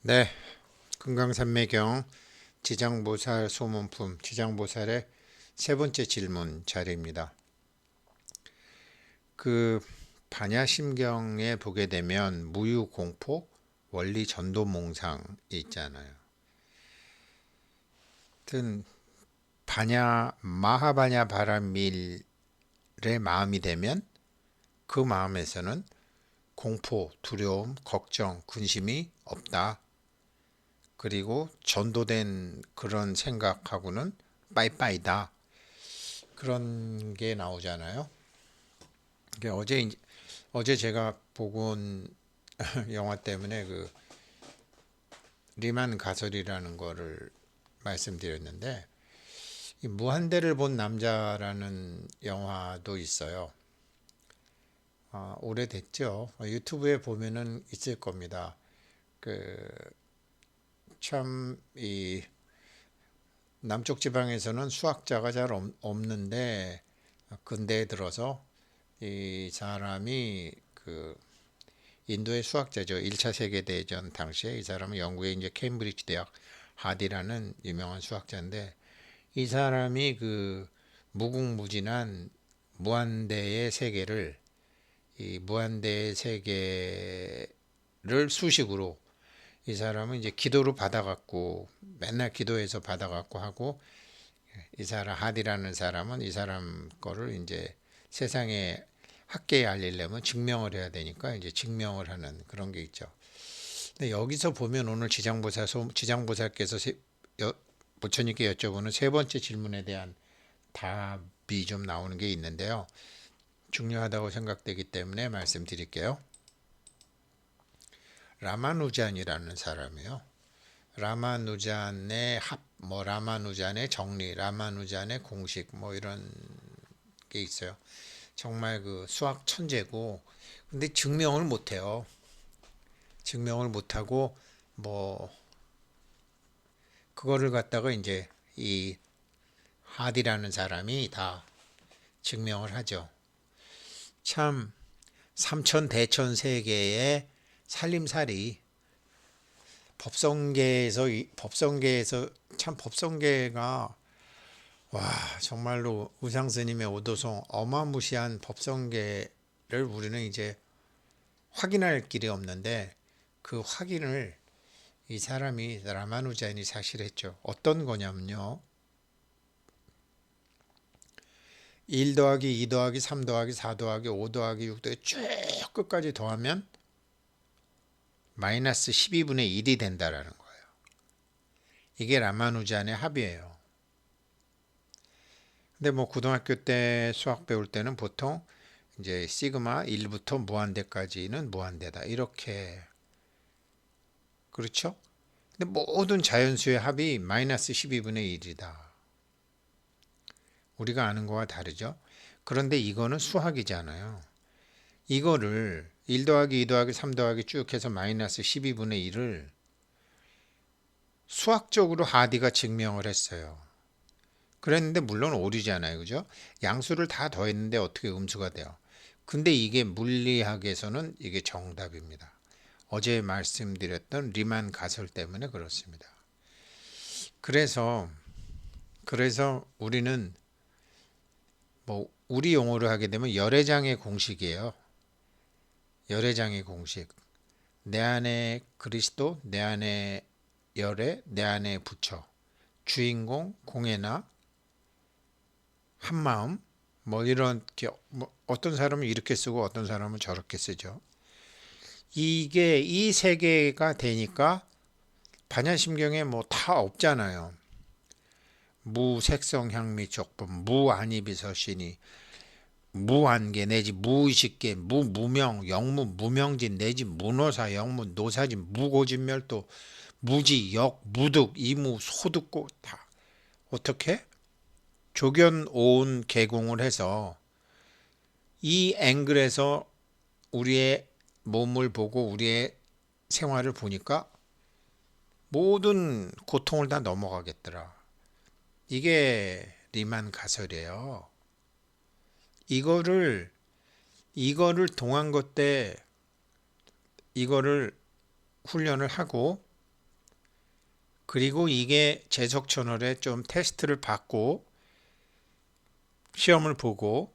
네, 금강산매경 지장보살 소문품 지장보살의 세 번째 질문 자리입니다. 그 반야심경에 보게 되면 무유공포 원리전도몽상이 있잖아요. 하여튼 반야 마하반야 바라밀의 마음이 되면 그 마음에서는 공포, 두려움, 걱정, 근심이 없다. 그리고 전도된 그런 생각하고는 빠이빠이다. 그런 게 나오잖아요. 어제 제가 보고 온 영화 때문에 그 리만 가설이라는 거를 말씀드렸는데, 이 무한대를 본 남자라는 영화도 있어요. 오래됐죠. 유튜브에 보면은 있을 겁니다. 그 참 이 남쪽 지방에서는 수학자가 잘 없는데 근대에 들어서 이 사람이 그 인도의 수학자죠. 1차 세계대전 당시에 이 사람은 영국의 이제 케임브리지 대학 하디라는 유명한 수학자인데, 이 사람이 그 무궁무진한 무한대의 세계를 이 무한대의 세계를 수식으로 이 사람은 이제 기도로 받아갖고 맨날 기도해서 받아갖고 하고, 이 사람 하디라는 사람은 이 사람 거를 이제 세상에 학계에 알리려면 증명을 해야 되니까 이제 증명을 하는 그런 게 있죠. 근데 여기서 보면 오늘 지장보살께서 부처님께 여쭤보는 세 번째 질문에 대한 답이 좀 나오는 게 있는데요. 중요하다고 생각되기 때문에 말씀드릴게요. 라마누잔이라는 사람이요. 라마누잔의 라마누잔의 정리, 라마누잔의 공식, 뭐 이런 게 있어요. 정말 그 수학 천재고, 근데 증명을 못해요. 증명을 못하고, 뭐, 그거를 갖다가 이제 이 하디라는 사람이 다 증명을 하죠. 참, 삼천대천 세계의 살림살이 법성계에서 참 법성계가, 와, 정말로 의상스님의 오도송 어마무시한 법성계를 우리는 이제 확인할 길이 없는데, 그 확인을 이 사람이 라마누자인이 사실 했죠. 어떤 거냐면요. 1 더하기 2 더하기 3 더하기 4 더하기 5 더하기 6 더하기 쭉 끝까지 더하면 마이너스 12분의 1이 된다라는 거예요. 이게 라마누잔의 합이에요. 근데 뭐 고등학교 때 수학 배울 때는 보통 이제 시그마 1부터 무한대까지는 무한대다. 이렇게, 그렇죠? 근데 모든 자연수의 합이 마이너스 12분의 1이다. 우리가 아는 거와 다르죠? 그런데 이거는 수학이잖아요. 이거를 1 더하기 2 더하기 3 더하기 쭉 해서 마이너스 12분의 1을 수학적으로 하디가 증명을 했어요. 그랬는데 물론 오류잖아요. 그죠? 양수를 다 더했는데 어떻게 음수가 돼요? 근데 이게 물리학에서는 이게 정답입니다. 어제 말씀드렸던 리만 가설 때문에 그렇습니다. 그래서 우리는 뭐 우리 용어로 하게 되면 열애장의 공식이에요. 열애장의 공식. 내 안에 그리스도, 내 안에 열애, 내 안에 부처. 주인공, 공예나 한마음, 뭐 이런 뭐 어떤 사람은 이렇게 쓰고 어떤 사람은 저렇게 쓰죠. 이게 이 세 개가 되니까 반야심경에 뭐 다 없잖아요. 무색성향미촉법, 무안이비서신이, 무한계 내지 무의식계, 무무명, 영무, 무명진 내지 무노사, 영무, 노사진, 무고진멸도, 무지, 역, 무득, 이무, 소득고 다 어떻게? 조견 오온 개공을 해서 이 앵글에서 우리의 몸을 보고 우리의 생활을 보니까 모든 고통을 다 넘어가겠더라. 이게 리만 가설이에요. 이거를 동한 것 때 이거를 훈련을 하고 그리고 이게 재석천월에 좀 테스트를 받고 시험을 보고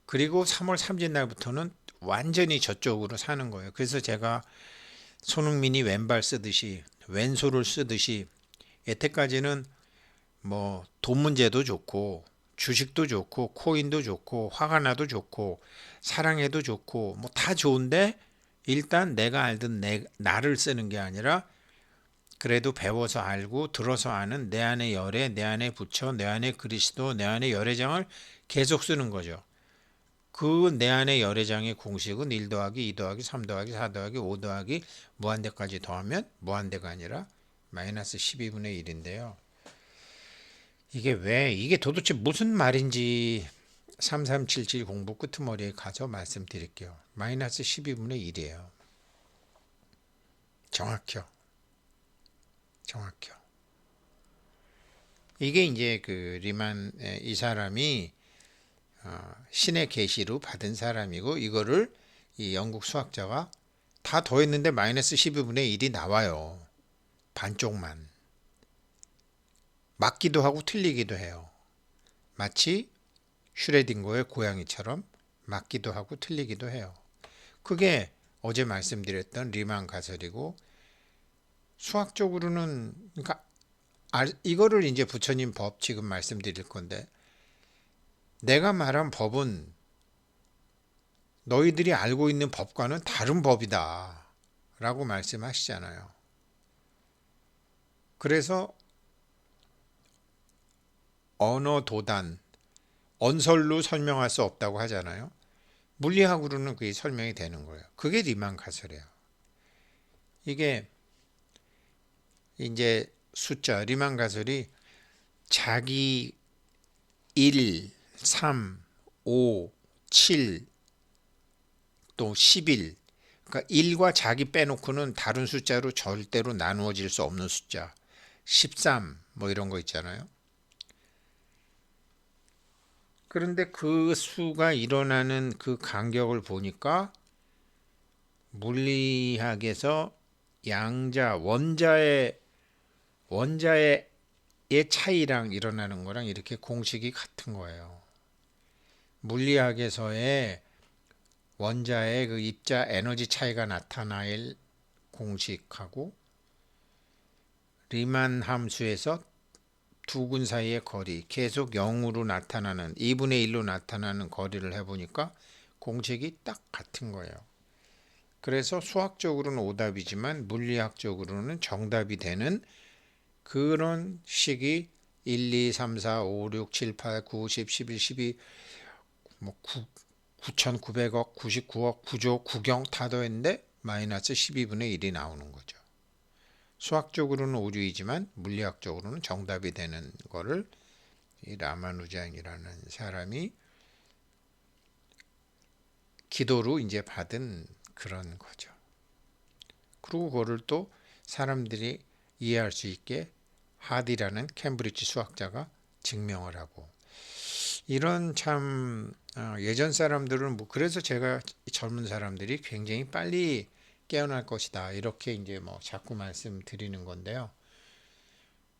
그리고 3월 3일 날부터는 완전히 저쪽으로 사는 거예요. 그래서 제가 손흥민이 왼발 쓰듯이 왼손을 쓰듯이 여태까지는 뭐 돈 문제도 좋고 주식도 좋고 코인도 좋고 화가 나도 좋고 사랑해도 좋고 뭐 다 좋은데 일단 내가 알던 나를 쓰는 게 아니라 그래도 배워서 알고 들어서 아는 내 안의 열애, 내 안의 부처, 내 안의 그리스도, 내 안의 열애장을 계속 쓰는 거죠. 그 내 안의 열애장의 공식은 1 더하기 2 더하기 3 더하기 4 더하기 5 더하기 무한대까지 더하면 무한대가 아니라 마이너스 12분의 1인데요. 이게 도대체 무슨 말인지 3377 공부 끄트머리에 가서 말씀드릴게요. 마이너스 12분의 1이에요. 정확혀. 이게 이제 그 리만 이 사람이 신의 계시로 받은 사람이고 이거를 이 영국 수학자가 다 더했는데 마이너스 12분의 1이 나와요. 반쪽만. 맞기도 하고 틀리기도 해요. 마치 슈레딩거의 고양이처럼 맞기도 하고 틀리기도 해요. 그게 어제 말씀드렸던 리만 가설이고 수학적으로는 그러니까 이거를 이제 부처님 법 지금 말씀드릴 건데 내가 말한 법은 너희들이 알고 있는 법과는 다른 법이다 라고 말씀하시잖아요. 그래서 언어 도단, 언설로 설명할 수 없다고 하잖아요. 물리학으로는 그게 설명이 되는 거예요. 그게 리만 가설이에요. 이게 이제 숫자, 리만 가설이 자기 1, 3, 5, 7, 또 11, 그러니까 1과 자기 빼놓고는 다른 숫자로 절대로 나누어질 수 없는 숫자, 13, 뭐 이런 거 있잖아요. 그런데 그 수가 일어나는 그 간격을 보니까 물리학에서 양자, 원자의 차이랑 일어나는 거랑 이렇게 공식이 같은 거예요. 물리학에서의 원자의 그 입자 에너지 차이가 나타날 공식하고 리만 함수에서 두 군 사이의 거리 계속 0으로 나타나는 2분의 1로 나타나는 거리를 해보니까 공식이 딱 같은 거예요. 그래서 수학적으로는 오답이지만 물리학적으로는 정답이 되는 그런 식이 1, 2, 3, 4, 5, 6, 7, 8, 9, 10, 11, 12, 뭐 9,900억, 99억, 9조, 9경 다 더했는데 마이너스 12분의 1이 나오는 거죠. 수학적으로는 오류이지만 물리학적으로는 정답이 되는 거를 이 라마누잔이라는 사람이 기도로 이제 받은 그런 거죠. 그리고 그거를 또 사람들이 이해할 수 있게 하디라는 캠브리지 수학자가 증명을 하고 이런 참 예전 사람들은 뭐 그래서 제가 젊은 사람들이 굉장히 빨리 깨어날 것이다 이렇게 이제 뭐 자꾸 말씀드리는 건데요.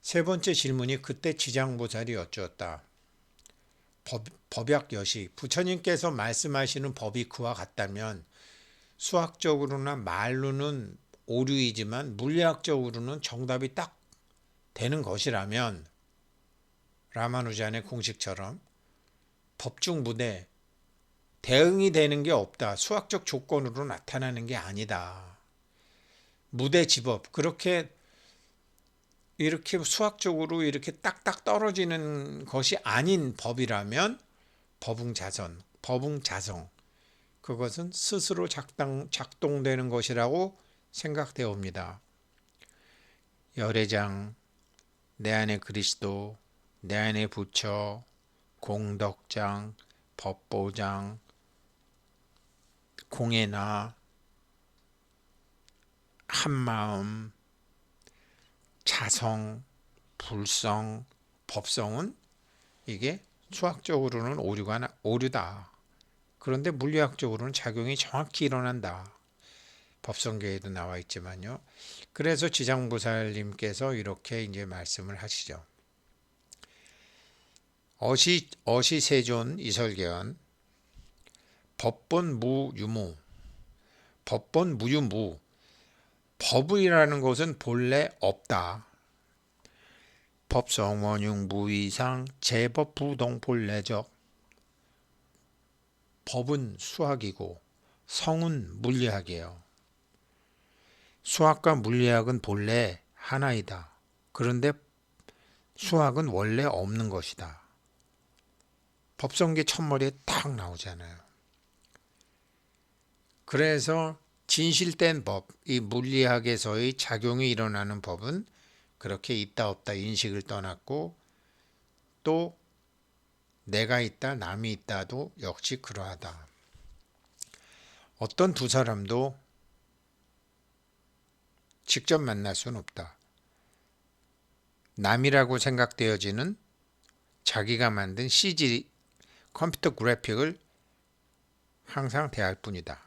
세 번째 질문이 그때 지장보살이 어쩌었다. 법약여시 부처님께서 말씀하시는 법이 그와 같다면 수학적으로나 말로는 오류이지만 물리학적으로는 정답이 딱 되는 것이라면 라마누잔의 공식처럼 법중무대 대응이 되는 게 없다. 수학적 조건으로 나타나는 게 아니다. 무대지법 그렇게 이렇게 수학적으로 이렇게 딱딱 떨어지는 것이 아닌 법이라면 법응자성 그것은 스스로 작동되는 것이라고 생각되어 옵니다. 열애장, 내 안의 그리스도, 내 안의 부처, 공덕장, 법보장, 공예나, 한마음, 자성, 불성, 법성은 이게 수학적으로는 오류다. 그런데 물리학적으로는 작용이 정확히 일어난다. 법성계에도 나와 있지만요. 그래서 지장보살님께서 이렇게 이제 말씀을 하시죠. 어시세존 이설계원 법본 무유무 법본 무유무 법이라는 것은 본래 없다. 법성원융 무이상 제법 부동 본래적 법은 수학이고 성은 물리학이에요. 수학과 물리학은 본래 하나이다. 그런데 수학은 원래 없는 것이다. 법성계 첫머리에 딱 나오잖아요. 그래서 진실된 법, 이 물리학에서의 작용이 일어나는 법은 그렇게 있다 없다 인식을 떠났고 또 내가 있다 남이 있다도 역시 그러하다. 어떤 두 사람도 직접 만날 수는 없다. 남이라고 생각되어지는 자기가 만든 CG 컴퓨터 그래픽을 항상 대할 뿐이다.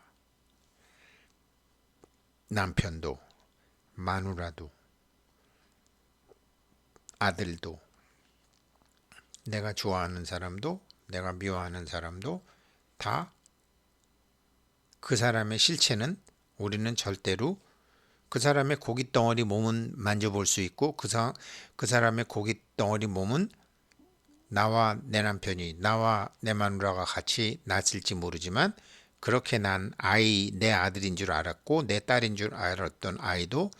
남편도 마누라도 아들도 내가 좋아하는 사람도 내가 미워하는 사람도 다 그 사람의 실체는 우리는 절대로 그 사람의 고깃덩어리 몸은 만져볼 수 있고 그 사람의 고깃덩어리 몸은 나와 내 남편이 나와 내 마누라가 같이 낳았을지 모르지만 그렇게 난 아이 내 아들인 줄 알았고 내 딸인 줄 알았던 아이도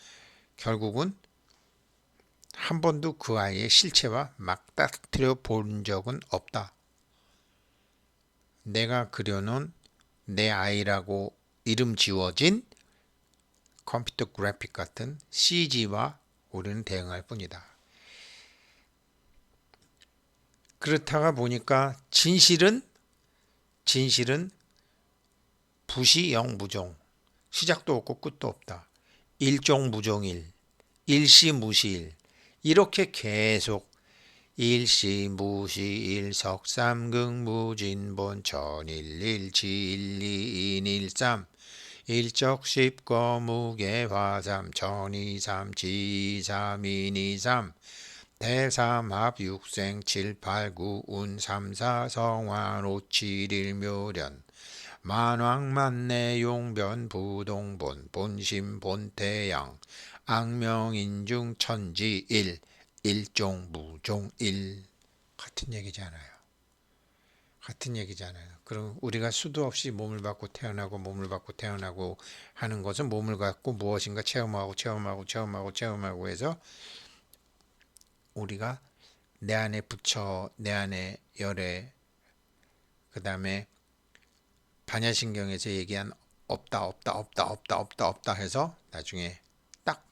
결국은 한 번도 그 아이의 실체와 맞닥뜨려 본 적은 없다. 내가 그려놓은 내 아이라고 이름 지워진 컴퓨터 그래픽 같은 CG와 우리는 대응할 뿐이다. 그렇다가 보니까 진실은 부시영무종 시작도 없고 끝도 없다. 일종무종일 일시무시일 이렇게 계속 일시무시일 석삼극무진본 천일일지일이인일삼 일적십거무계화삼 천이삼 지삼인이삼 대삼합 육생 칠팔구 운삼사 성환 오칠일묘련 만왕만내용변 부동본 본심본태양 악명인중 천지일 일종무종일 같은 얘기잖아요. 그럼 우리가 수도 없이 몸을 받고 태어나고 하는 것은 몸을 갖고 무엇인가 체험하고 해서 우리가 내 안에 부처, 내 안에 열애, 그 다음에 반야신경에서 얘기한 없다 해서 나중에 딱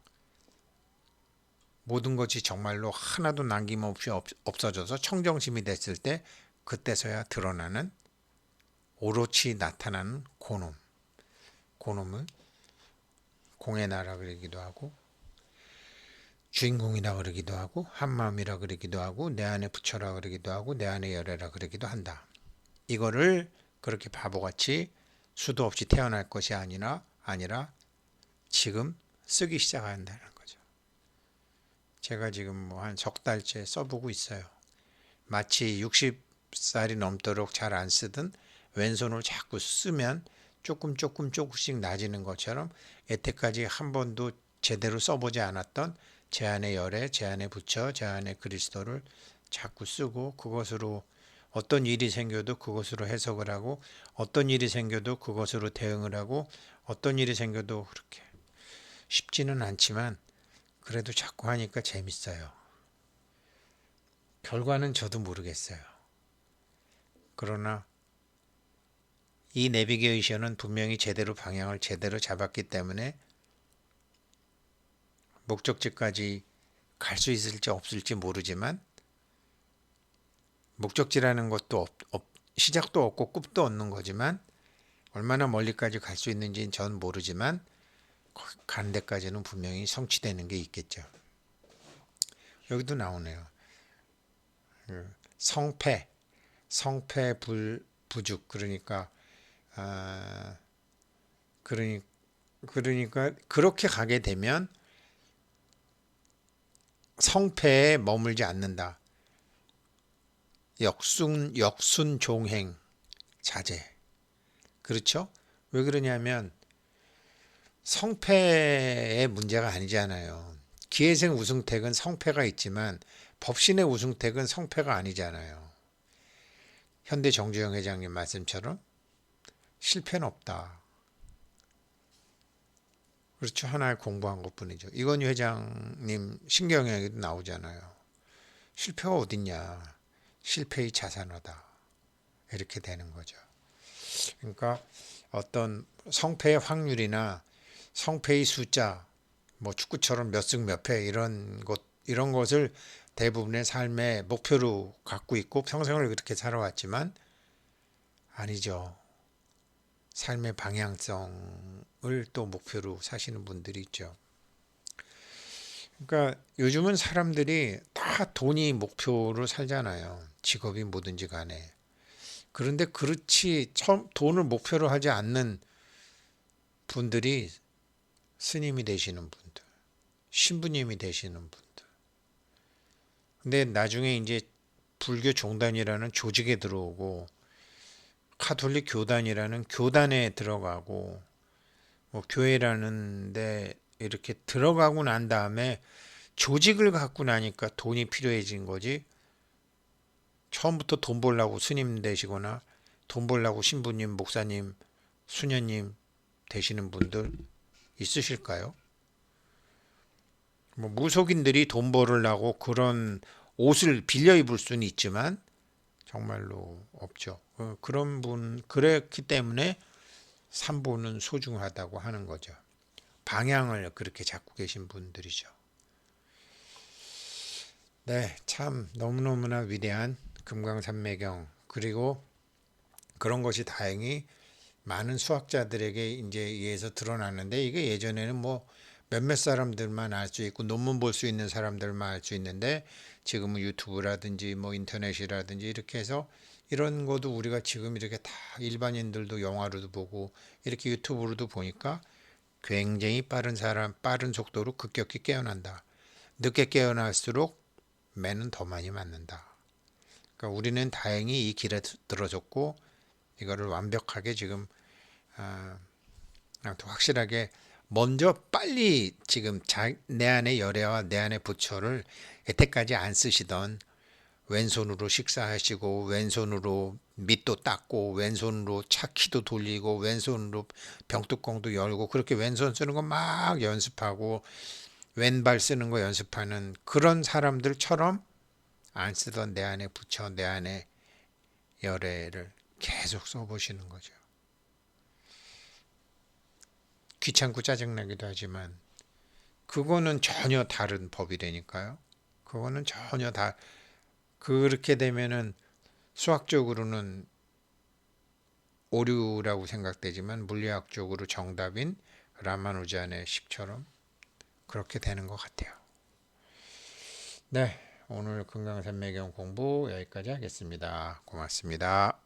모든 것이 정말로 하나도 남김없이 없어져서 청정심이 됐을 때 그때서야 드러나는 오롯이 나타나는 고놈을 공의 나라 그러기도 하고 주인공이라 그러기도 하고 한마음이라 그러기도 하고 내 안에 부처라 그러기도 하고 내 안에 열애라 그러기도 한다. 이거를 그렇게 바보같이 수도 없이 태어날 것이 아니라 지금 쓰기 시작한다는 거죠. 제가 지금 뭐 한 석 달째 써보고 있어요. 마치 60살이 넘도록 잘 안 쓰던 왼손을 자꾸 쓰면 조금씩 나아지는 것처럼 여태까지 한 번도 제대로 써보지 않았던 제 안의 열애, 제 안의 부처, 제 안의 그리스도를 자꾸 쓰고 그것으로 어떤 일이 생겨도 그것으로 해석을 하고 어떤 일이 생겨도 그것으로 대응을 하고 어떤 일이 생겨도 그렇게 쉽지는 않지만 그래도 자꾸 하니까 재밌어요. 결과는 저도 모르겠어요. 그러나 이 내비게이션은 분명히 방향을 제대로 잡았기 때문에 목적지까지 갈 수 있을지 없을지 모르지만 목적지라는 것도 시작도 없고 끝도 없는 거지만 얼마나 멀리까지 갈 수 있는지는 전 모르지만 가는 데까지는 분명히 성취되는 게 있겠죠. 여기도 나오네요. 성패 부죽 그러니까 그러니까 그렇게 가게 되면 성패에 머물지 않는다. 역순종행 자제. 그렇죠? 왜 그러냐면 성패의 문제가 아니잖아요. 기회생 우승택은 성패가 있지만 법신의 우승택은 성패가 아니잖아요. 현대 정주영 회장님 말씀처럼 실패는 없다. 그렇죠. 하나의 공부한 것뿐이죠. 이건희 회장님 신경영에도 나오잖아요. 실패가 어딨냐. 실패의 자산어다. 이렇게 되는 거죠. 그러니까 어떤 성패의 확률이나 성패의 숫자, 뭐 축구처럼 몇 승 몇 패 이런 것을 대부분의 삶의 목표로 갖고 있고 평생을 그렇게 살아왔지만 아니죠. 삶의 방향성을 또 목표로 사시는 분들이 있죠. 그러니까 요즘은 사람들이 다 돈이 목표로 살잖아요. 직업이 뭐든지 간에. 그런데 그렇지 처음 돈을 목표로 하지 않는 분들이 스님이 되시는 분들, 신부님이 되시는 분들. 근데 나중에 이제 불교 종단이라는 조직에 들어오고 카톨릭 교단이라는 교단에 들어가고 뭐 교회라는 데 이렇게 들어가고 난 다음에 조직을 갖고 나니까 돈이 필요해진 거지. 처음부터 돈 벌려고 스님 되시거나 돈 벌려고 신부님, 목사님, 수녀님 되시는 분들 있으실까요? 뭐 무속인들이 돈 벌으려고 그런 옷을 빌려 입을 수는 있지만 정말로 없죠. 그런 분 그랬기 때문에 삼보는 소중하다고 하는 거죠. 방향을 그렇게 잡고 계신 분들이죠. 네, 참 너무너무나 위대한 금강산매경 그리고 그런 것이 다행히 많은 수학자들에게 이제 의해서 드러났는데 이게 예전에는 뭐 몇몇 사람들만 알 수 있고 논문 볼 수 있는 사람들만 알 수 있는데 지금은 유튜브라든지 뭐 인터넷이라든지 이렇게 해서 이런 것도 우리가 지금 이렇게 다 일반인들도 영화로도 보고 이렇게 유튜브로도 보니까 굉장히 빠른 속도로 급격히 깨어난다. 늦게 깨어날수록 매는 더 많이 맞는다. 그러니까 우리는 다행히 이 길에 들어섰고 이거를 완벽하게 지금 아, 확실하게 먼저 빨리 지금 내 안의 열애와 내 안의 부처를 여태까지 안 쓰시던 왼손으로 식사하시고 왼손으로 밑도 닦고 왼손으로 차키도 돌리고 왼손으로 병뚜껑도 열고 그렇게 왼손 쓰는 거 막 연습하고 왼발 쓰는 거 연습하는 그런 사람들처럼 안 쓰던 내 안의 부처 내 안의 열애를 계속 써보시는 거죠. 귀찮고 짜증나기도 하지만 그거는 전혀 다른 법이 되니까요. 그거는 전혀 다 그렇게 되면은 수학적으로는 오류라고 생각되지만 물리학적으로 정답인 라마누잔의 식처럼 그렇게 되는 것 같아요. 네, 오늘 금강산매경 공부 여기까지 하겠습니다. 고맙습니다.